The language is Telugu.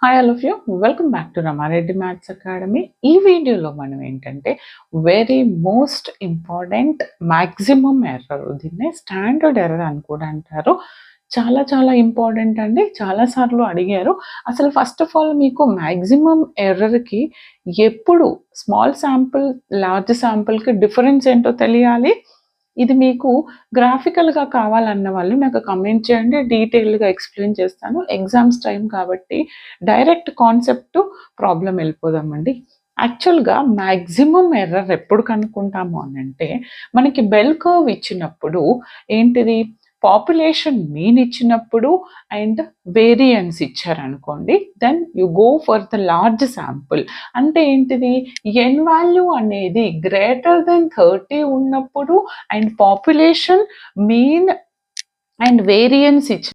Hi all of you welcome back to Rama Reddy maths academy. ఈ వీడియోలో మనం ఏంటంటే very most important maximum error, దీన్నే స్టాండర్డ్ ఎర్రర్ అని కూడా అంటారు. చాలా చాలా ఇంపార్టెంట్ అండి, చాలాసార్లు అడిగారు. అసలు ఫస్ట్ ఆఫ్ ఆల్ మీకు మ్యాక్సిమం ఎర్రర్కి ఎప్పుడు స్మాల్ శాంపుల్ లార్జ్ శాంపుల్కి డిఫరెన్స్ ఏంటో తెలియాలి. ఇది మీకు గ్రాఫికల్గా కావాలన్న వాళ్ళు నాకు కమెంట్ చేయండి, డీటెయిల్గా ఎక్స్ప్లెయిన్ చేస్తాను. ఎగ్జామ్స్ టైం కాబట్టి డైరెక్ట్ కాన్సెప్ట్ ప్రాబ్లం వెళ్ళిపోదామండి. యాక్చువల్గా మ్యాక్సిమం ఎర్రర్ ఎప్పుడు కనుక్కుంటాము అని అంటే, మనకి బెల్ కర్వ్ ఇచ్చినప్పుడు ఏంటిది, పాపులేషన్ మీన్ ఇచ్చినప్పుడు అండ్ వేరియన్స్ ఇచ్చారనుకోండి, then you go for the large sample. అంటే ఏంటిది, ఎన్ వాల్యూ అనేది గ్రేటర్ దెన్ 30 ఉన్నప్పుడు and population mean and variance